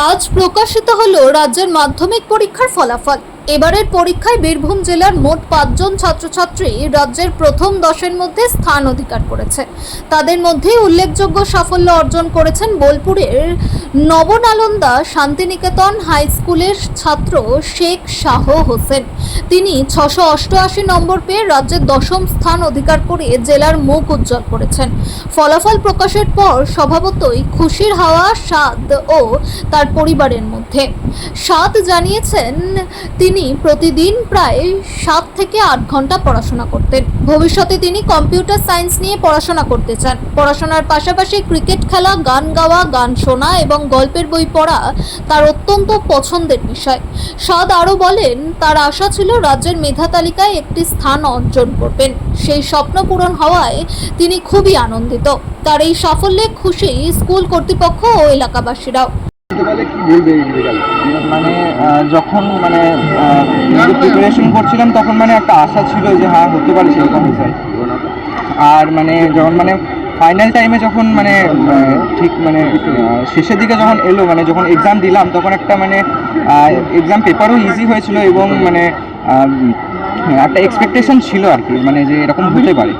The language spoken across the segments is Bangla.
আজ প্রকাশিত হলো রাজ্যের মাধ্যমিক পরীক্ষার ফলাফল। এবারের পরীক্ষায় বীরভূম জেলার মোট 5 জন ছাত্রছাত্রী রাজ্যের প্রথম 10-এর মধ্যে স্থান অধিকার করেছে। তাদের মধ্যে উল্লেখযোগ্য সাফল্য অর্জন করেছেন বোলপুরের নবনালন্দা শান্তিনিকেতন হাই স্কুলের ছাত্র শেখ শাহ হোসেন। তিনি 688 নম্বর পেয়ে রাজ্যের 10ম স্থান অধিকার করে জেলার মুখ উজ্জ্বল করেছেন। ফলাফল প্রকাশের পর স্বভাবতই খুশির হাওয়া সাদ ও তার পরিবারের মধ্যে। সাদ জানিয়েছেন তিনি প্রতিদিন প্রায় 7 থেকে 8 ঘন্টা পড়াশোনা করতেন। ভবিষ্যতে তিনি কম্পিউটার সায়েন্স নিয়ে পড়াশোনা করতে চান। পড়াশোনার পাশাপাশি ক্রিকেট খেলা, গান গাওয়া, গান শোনা এবং গল্পের বই পড়া তার অত্যন্ত পছন্দের বিষয়। সাদ আরও বলেন, তার আশা ছিল রাজ্যের মেধা তালিকায় একটি স্থান অর্জন করবেন। সেই স্বপ্ন পূরণ হওয়ায় তিনি খুবই আনন্দিত। তার এই সাফল্যে খুশি স্কুল কর্তৃপক্ষ ও এলাকাবাসীরাও। মানে যখন প্রিপারেশন করছিলাম তখন একটা আশা ছিল যে হ্যাঁ হতে পারে সেরকম রেজাল্ট। আর যখন ফাইনাল টাইমে যখন ঠিক শেষের দিকে যখন এলো, যখন এক্সাম দিলাম তখন একটা এক্সাম পেপারও ইজি হয়েছিল এবং একটা এক্সপেকটেশন ছিল আর কি, যে এরকম হতে পারে।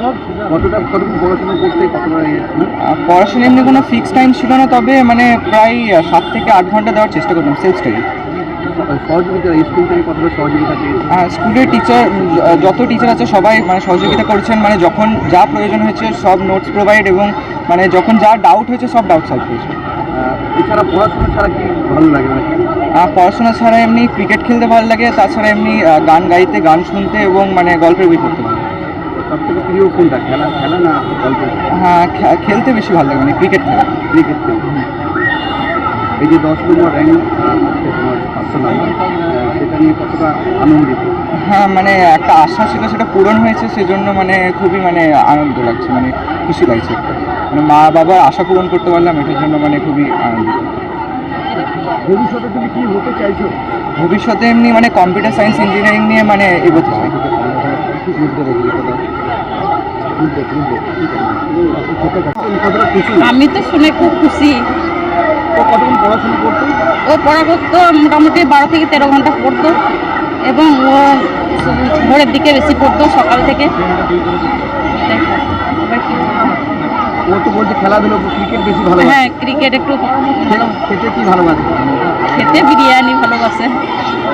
পড়াশোনা এমনি কোনো ফিক্স টাইম ছিল না, তবে প্রায় 7 থেকে 8 ঘন্টা দেওয়ার চেষ্টা করতাম সেলফ স্টাডি। স্কুলের টিচার, যত টিচার আছে সবাই সহযোগিতা করছেন। যখন যা প্রয়োজন হয়েছে সব নোটস প্রোভাইড এবং যখন যা ডাউট হয়েছে সব ডাউট সলভ করেছে। এছাড়া পড়াশোনা ছাড়া কি ভালো লাগে? পড়াশোনা ছাড়া এমনি ক্রিকেট খেলতে ভালো লাগে, তাছাড়া এমনি গান গাইতে, গান শুনতে এবং গল্পের বই পড়তে ভালো লাগে। সবথেকে প্রিয় কোনটা, খেলা না গল্প? হ্যাঁ, খেলতে বেশি ভালো লাগে, ক্রিকেট খেলা। এই যে 10 নম্বর র্যাঙ্ক তোমার 500 নাম্বার, সেটা নিয়ে কতটা আনন্দিত? হ্যাঁ, একটা আশা ছিল, সেটা পূরণ হয়েছে, সেজন্য খুবই আনন্দ লাগছে, খুশি লাগছে। মা বাবার আশা পূরণ করতে পারলাম, এটার জন্য খুবই আনন্দিত। ভবিষ্যতে তুমি কি হতে চাইছো? ভবিষ্যতে এমনি কম্পিউটার সায়েন্স ইঞ্জিনিয়ারিং নিয়ে এগোতে চাই। আমি তো শুনে খুব খুশি। কতক্ষণ পড়াশোনা করতো? ও পড়া করতো মোটামুটি 12 থেকে 13 ঘন্টা পড়তো এবং ও ভোরের দিকে বেশি পড়তো, সকাল থেকে। ও তো বলছে খেলাধুলো, ক্রিকেট বেশি ভালো। হ্যাঁ, ক্রিকেট একটু ভালো। খেতে কি ভালোবাসে? খেতে বিরিয়ানি ভালোবাসে।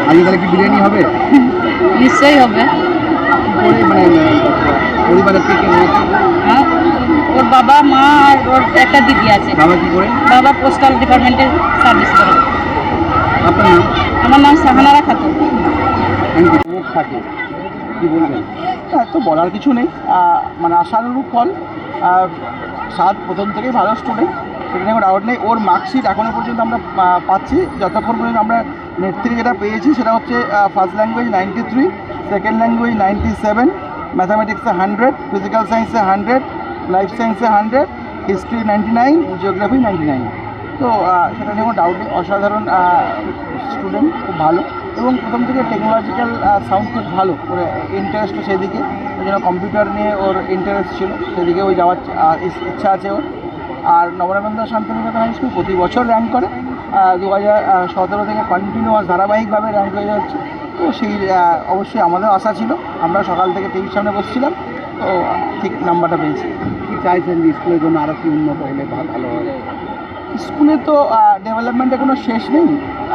আজকে তাহলে কি বিরিয়ানি হবে? নিশ্চয়ই হবে। পরিবারের থেকে রয়েছে? হ্যাঁ, ওর বাবা, মা আর ওর একটা দিদি আছে। বাবা কি করে? বাবা পোস্টাল ডিপার্টমেন্টে সার্ভিস করে। আপনার নাম? আমার নাম সাহানারা খাতুন। মুখ থাকে কি বলবেন? তো বলার কিছু নেই, আশানুরূপ ফল। সাত প্রথম থেকেই ভালো স্টুডেন্ট, সেটা নিয়ে কোনো ডাউট নেই। ওর মার্কশিট এখনও পর্যন্ত আমরা পাচ্ছি, যতক্ষণ পর্যন্ত আমরা নেট থেকে যেটা পেয়েছি সেটা হচ্ছে first language 93, second language 97, ম্যাথামেটিক্সে 100, physical সায়েন্সে 100, লাইফ সায়েন্সে 100, হিস্ট্রি 99, জিওগ্রাফি 99। তো সেটা নিয়ে কোনো ডাউট নেই, অসাধারণ স্টুডেন্ট, খুব ভালো। এবং প্রথম থেকে টেকনোলজিক্যাল সাউন্ড খুব ভালো, ওর ইন্টারেস্টও সেদিকে, ওই জন্য কম্পিউটার নিয়ে ওর ইন্টারেস্ট ছিল, সেদিকে ওই যাওয়ার ইচ্ছা আছে ওর। আর নবনানন্দা শান্তিনিকেতন হাই স্কুল প্রতি বছর র্যাঙ্ক করে, 2017 থেকে কন্টিনিউয়াস ধারাবাহিকভাবে র্যাঙ্ক হয়ে যাচ্ছে। তো সেই অবশ্যই আমাদের আশা ছিল, আমরা সকাল থেকে টিভির সামনে বসছিলাম, তো ঠিক নাম্বারটা পেয়েছি। কী চাইছেন যে স্কুলের জন্য আরও কি উন্নত হলে ভালো হয়? স্কুলে তো ডেভেলপমেন্টের কোনো শেষ নেই।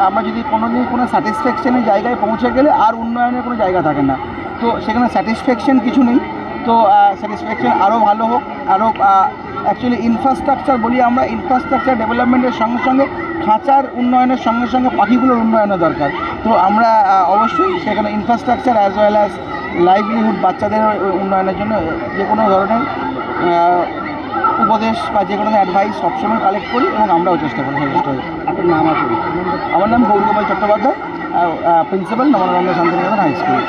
আমরা যদি কোনো দিন কোনো স্যাটিসফ্যাকশনের জায়গায় পৌঁছে গেলে আর উন্নয়নের কোনো জায়গা থাকে না, তো সেখানে স্যাটিসফ্যাকশন কিছু নেই। তো স্যাটিসফ্যাকশন আরও ভালো হোক, আরও অ্যাকচুয়ালি ইনফ্রাস্ট্রাকচার বলি আমরা, ইনফ্রাস্ট্রাকচার ডেভেলপমেন্টের সঙ্গে সঙ্গে খাঁচার উন্নয়নের সঙ্গে সঙ্গে পাখিগুলোর উন্নয়নের দরকার। তো আমরা অবশ্যই সেখানে infrastructure as well as livelihood, বাচ্চাদের উন্নয়নের জন্য যে কোনো ধরনের উপদেশ বা যে কোনো অ্যাডভাইস সবসময় কালেক্ট করি এবং আমরাও চেষ্টা করি যথেষ্ট। আপনার নাম আছে? আমার নাম Gaurgopal Chattopadhyay, principal, Nabananda Santiniketan high school.